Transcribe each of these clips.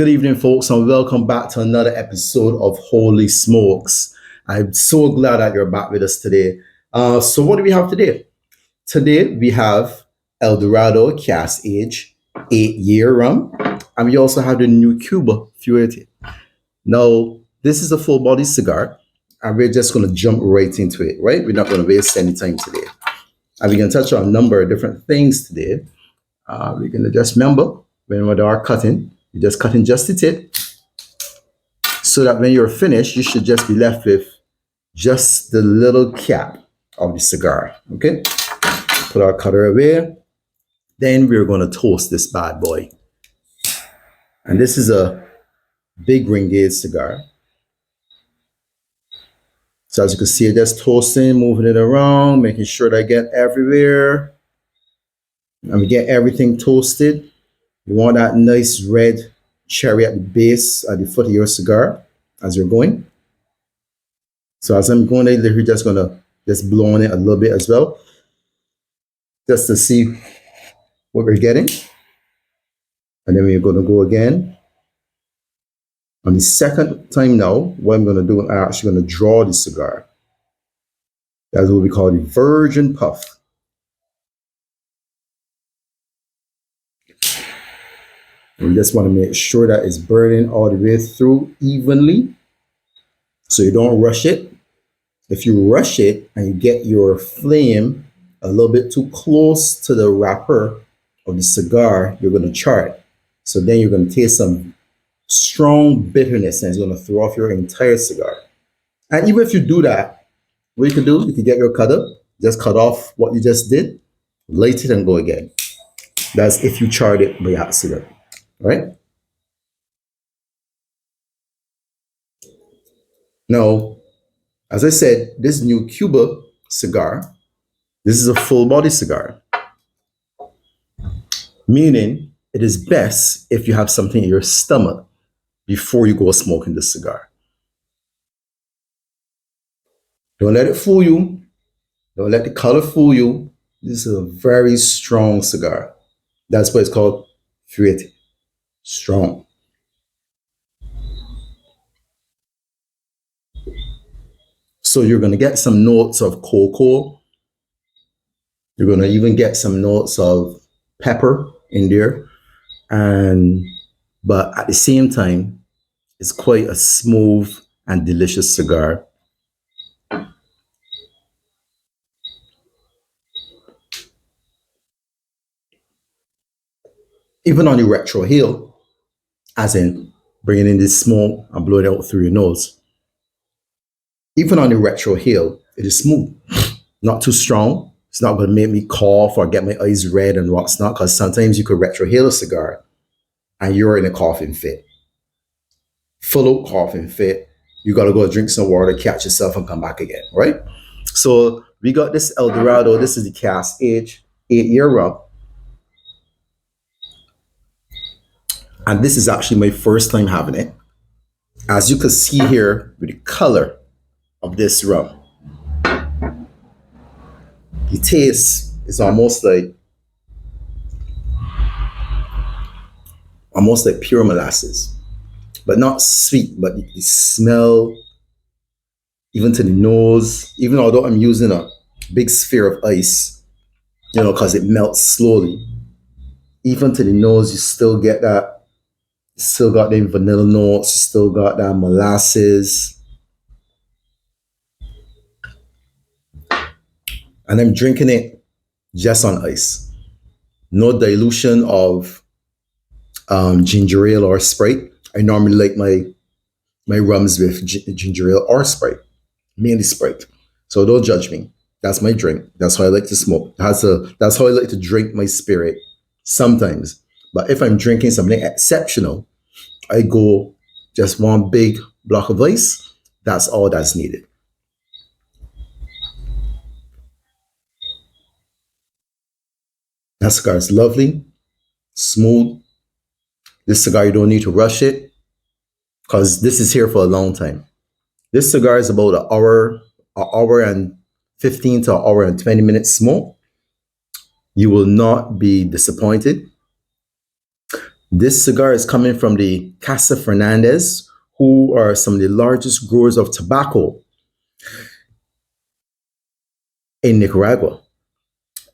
Good evening, folks, and welcome back to another episode of Holy Smokes. I'm so glad that you're back with us today. So, what do we have today? Today, we have El Dorado Cask Age 8-year rum, and we also have the new Cuba Fuerte. Now, this is a full body cigar, and we're just going to jump right into it, right? We're not going to waste any time today. And we're going to touch on a number of different things today. We're going to just remember when we are cutting, you're just cutting just the tip so that when you're finished, you should just be left with just the little cap of the cigar. Okay, put our cutter away. Then we're going to toast this bad boy. And this is a big ring gauge cigar. So as you can see, just toasting, moving it around, making sure that I get everywhere. And we get everything toasted. You want that nice red cherry at the base, at the foot of your cigar as you're going. So as I'm going, we're just going to just blow on it a little bit as well, just to see what we're getting. And then we're going to go again. On the second time now, what I'm going to do, I'm actually going to draw the cigar. That's what we call the virgin puff. We just want to make sure that it's burning all the way through evenly, so you don't rush it. If you rush it and you get your flame a little bit too close to the wrapper of the cigar, you're going to char it. So then you're going to taste some strong bitterness, and it's going to throw off your entire cigar. And even if you do that, what you can do, you can get your cutter, just cut off what you just did, light it, and go again. That's if you charred it by accident. Right? Now, as I said, this new Cuba cigar, this is a full body cigar, meaning it is best if you have something in your stomach before you go smoking this cigar. Don't let it fool you. Don't let the color fool you. This is a very strong cigar. That's why it's called Fuerte. Strong. So you're going to get some notes of cocoa. You're going to even get some notes of pepper in there. But at the same time, it's quite a smooth and delicious cigar. Even on the retrohale, as in bringing in this smoke and blowing it out through your nose. Even on the retrohale, it is smooth, not too strong. It's not going to make me cough or get my eyes red and what's not, because sometimes you could retrohale a cigar and you're in a coughing fit. Full out coughing fit. You got to go drink some water, catch yourself, and come back again, right? So we got this El Dorado. This is the Cask Age 8-year rum. And this is actually my first time having it. As you can see here with the color of this rum, the taste is almost like pure molasses, but not sweet, but the smell, even to the nose, even although I'm using a big sphere of ice, because it melts slowly, even to the nose, you still get that. You still got the vanilla notes, you still got that molasses. And I'm drinking it just on ice. No dilution of ginger ale or Sprite. I normally like my rums with ginger ale or Sprite, mainly Sprite. So don't judge me. That's my drink. That's how I like to smoke. That's how I like to drink my spirit sometimes. But if I'm drinking something exceptional, I go just one big block of ice. That's all that's needed. That cigar is lovely, smooth. This cigar, you don't need to rush it because this is here for a long time. This cigar is about an hour and 15 to an hour and 20 minutes smoke. You will not be disappointed. This cigar is coming from the Casa Fernandez, who are some of the largest growers of tobacco in Nicaragua.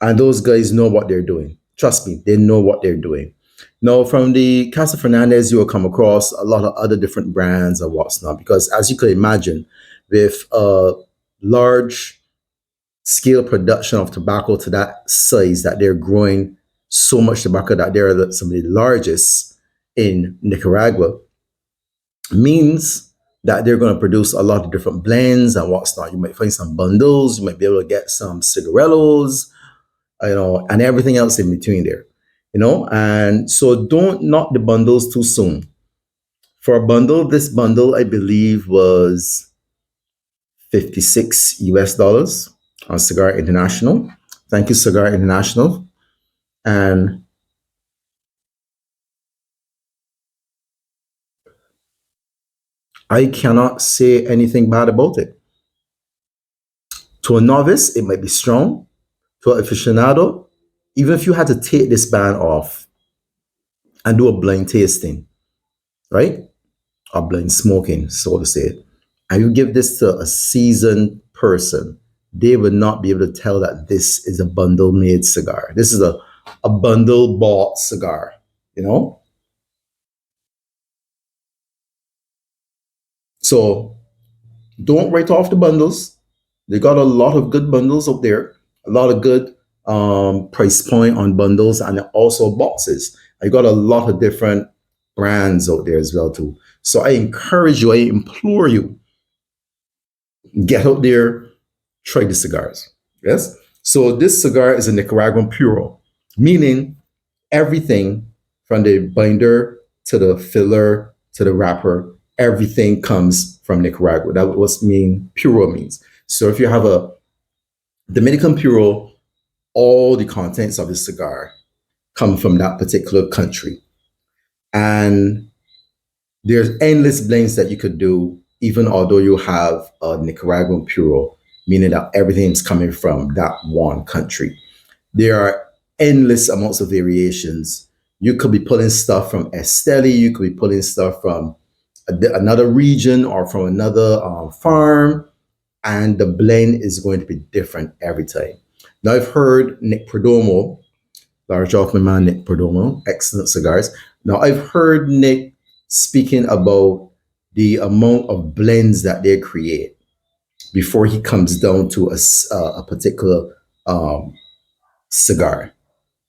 And those guys know what they're doing. Trust me, they know what they're doing. Now, from the Casa Fernandez, you will come across a lot of other different brands and what's not, because as you could imagine, with a large scale production of tobacco to that size, that they're growing so much tobacco that they're some of the largest in Nicaragua, means that they're going to produce a lot of different blends and what's not. You might find some bundles, you might be able to get some cigarellos, and everything else in between there, and so don't knock the bundles too soon. For a bundle, this bundle, I believe, was 56 US dollars on Cigar International. Thank you, Cigar International. And I cannot say anything bad about it. To a novice, it might be strong. To an aficionado, even if you had to take this band off and do a blind tasting, right? Or blind smoking, so to say, and you give this to a seasoned person, they would not be able to tell that this is a bundle made cigar. This is a bundle bought cigar, you know? So don't write off the bundles. They got a lot of good bundles up there, a lot of good price point on bundles and also boxes. I got a lot of different brands out there as well too. So I encourage you, I implore you, get out there, try the cigars. Yes. So this cigar is a Nicaraguan puro, meaning everything from the binder to the filler to the wrapper, everything comes from Nicaragua. That was mean puro means. So if you have a Dominican puro, all the contents of the cigar come from that particular country. And there's endless blends that you could do, even although you have a Nicaraguan puro, meaning that everything's coming from that one country. There are endless amounts of variations. You could be pulling stuff from Esteli, you could be pulling stuff from another region or from another farm, and the blend is going to be different every time. Now, I've heard Nick Perdomo, large off my man Nick Perdomo, excellent cigars. Now, I've heard Nick speaking about the amount of blends that they create before he comes down to a particular cigar.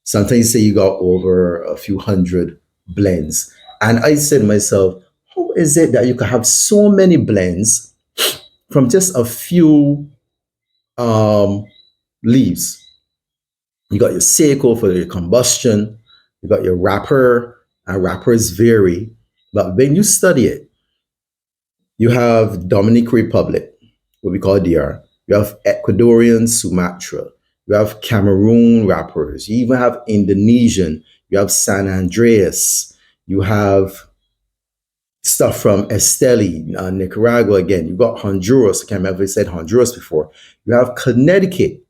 Sometimes you say you got over a few hundred blends. And I said to myself, how is it that you can have so many blends from just a few leaves? You got your Seiko for your combustion, you got your wrapper, and wrappers vary. But when you study it, you have Dominican Republic, what we call DR. You have Ecuadorian Sumatra. You have Cameroon wrappers. You even have Indonesian. You have San Andreas. You have stuff from Esteli, Nicaragua again. You got Honduras. I can't remember if I said Honduras before. You have Connecticut.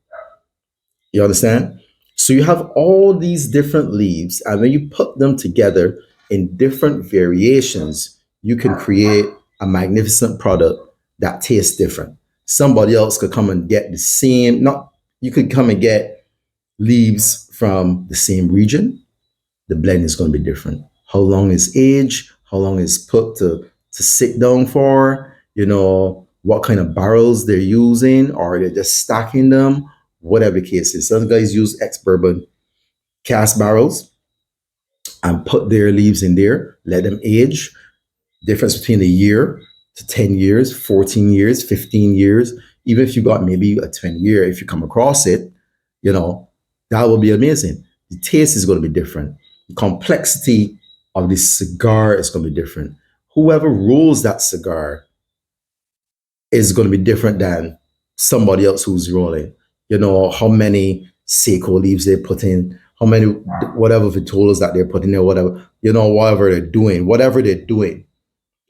You understand? So you have all these different leaves, and when you put them together in different variations, you can create a magnificent product that tastes different. Somebody else could come and get the same, not, you could come and get leaves from the same region. The blend is going to be different. How long is age? How long is put to sit down for? What kind of barrels they're using, or they're just stacking them, whatever the case is. Some guys use ex-bourbon cast barrels and put their leaves in there, let them age. Difference between a year to 10 years, 14 years, 15 years. Even if you got maybe a 20-year, if you come across it, that will be amazing. The taste is going to be different. The complexity of the cigar is going to be different. Whoever rolls that cigar is going to be different than somebody else who's rolling. How many Seiko leaves they put in, how many, whatever vitolas that they're putting there, whatever, whatever they're doing,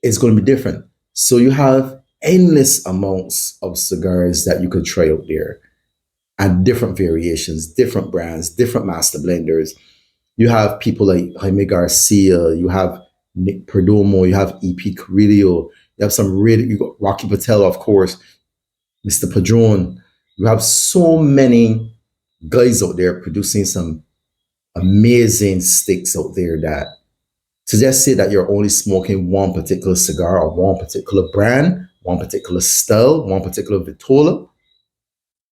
it's going to be different. So you have endless amounts of cigars that you could try out there, and different variations, different brands, different master blenders. You have people like Jaime Garcia, you have Nick Perdomo, you have EP Carrillo, you have some really, you got Rocky Patel, of course, Mr. Padron. You have so many guys out there producing some amazing sticks out there that to just say that you're only smoking one particular cigar or one particular brand, one particular style, one particular vitola,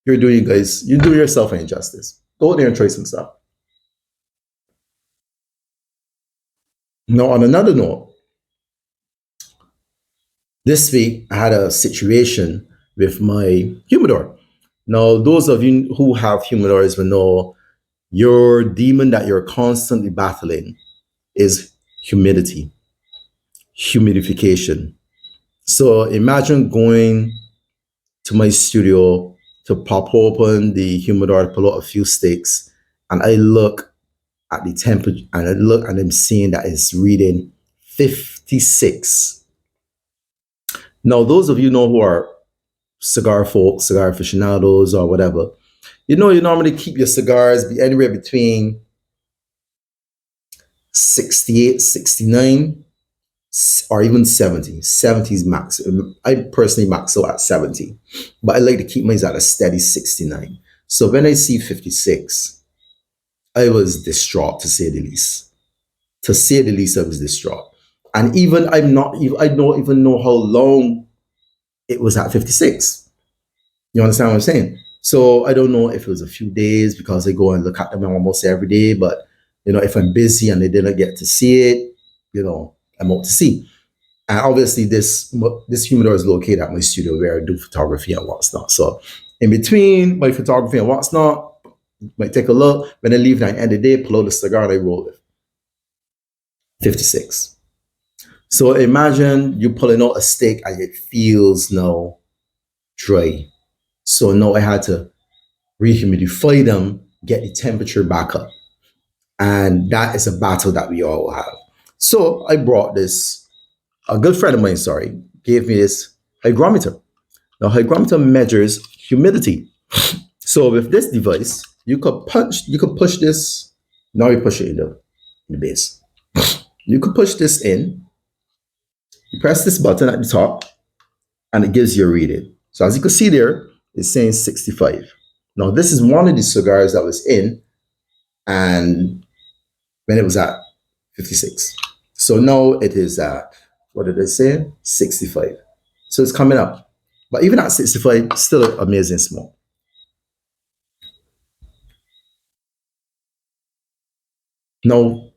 you're doing yourself an injustice. Go out there and try some stuff. Now, on another note, this week I had a situation with my humidor. Now, those of you who have humidors will know your demon that you're constantly battling is humidity, humidification. So imagine going to my studio to pop open the humidor, pull out a few sticks, and I look at the temperature and I look and I'm seeing that it's reading 56. Now, those of you know who are cigar folks, cigar aficionados, or whatever, you know you normally keep your cigars be anywhere between 68, 69, or even 70. 70 is max. I personally max out at 70, but I like to keep mine at a steady 69. So when I see 56, I was distraught to say the least. To say the least, I was distraught. And even I don't even know how long it was at 56. You understand what I'm saying? So I don't know if it was a few days because I go and look at them almost every day. But if I'm busy and I didn't get to see it, I'm out to see. And obviously, this humidor is located at my studio where I do photography and what's not. So in between my photography and what's not, might take a look. When I leave at the end of the day, pull out the cigar and I roll it. 56. So imagine you pulling out a stick and it feels now dry. So now I had to rehumidify them, get the temperature back up. And that is a battle that we all have. So I brought this, a good friend of mine, gave me this hygrometer. Now, hygrometer measures humidity. So with this device, you could push this. Now you push it in the base. You could push this in. You press this button at the top, and it gives you a reading. So as you can see there, it's saying 65. Now, this is one of the cigars that was in, and when it was at 56. So now it is at, what did I say? 65. So it's coming up. But even at 65, still an amazing smoke. Now,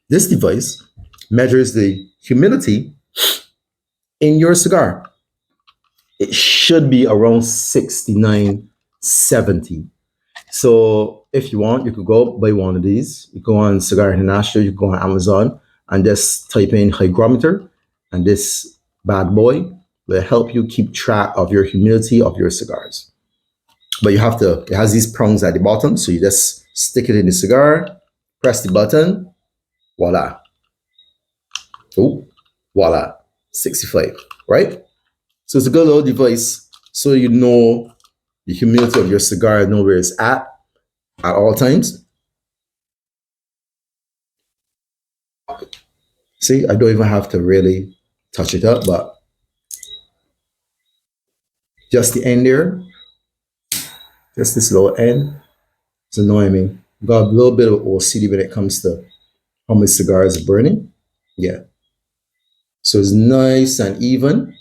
this device measures the humidity in your cigar. It should be around 69, 70. So if you want, you could go buy one of these. You go on Cigar International, you go on Amazon and just type in hygrometer, and this bad boy will help you keep track of your humidity of your cigars. But it has these prongs at the bottom, so you just stick it in the cigar, press the button, voila. Oh, voila, 65, right? So it's a good little device so you know the humidity of your cigar, know where it's at all times. See, I don't even have to really touch it up, but just the end there, just this little end, it's annoying me. Got a little bit of OCD when it comes to how my cigar is burning. Yeah. So it's nice and even.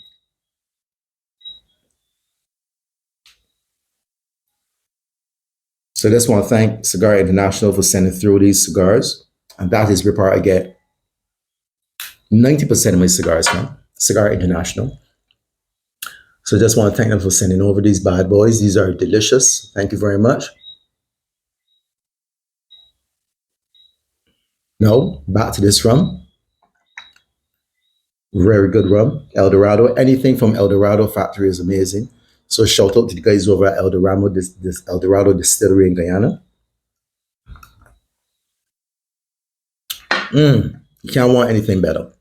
So I just want to thank Cigar International for sending through these cigars. And that is where I get 90% of my cigars from, Cigar International. So I just want to thank them for sending over these bad boys. These are delicious. Thank you very much. Now, back to this rum. Very good rum. El Dorado. Anything from El Dorado factory is amazing. So shout out to the guys over at El Dorado, this El Dorado distillery in Guyana. You can't want anything better.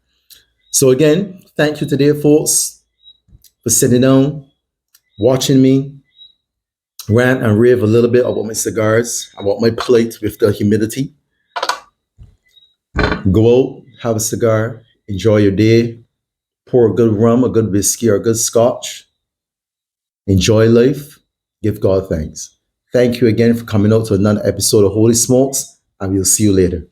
So again, thank you today, folks, for sitting down, watching me rant and rave a little bit about my cigars, about my plate with the humidity. Go out, have a cigar, enjoy your day, pour a good rum, a good whiskey, or a good scotch. Enjoy life. Give God thanks. Thank you again for coming out to another episode of Holy Smokes, and we'll see you later.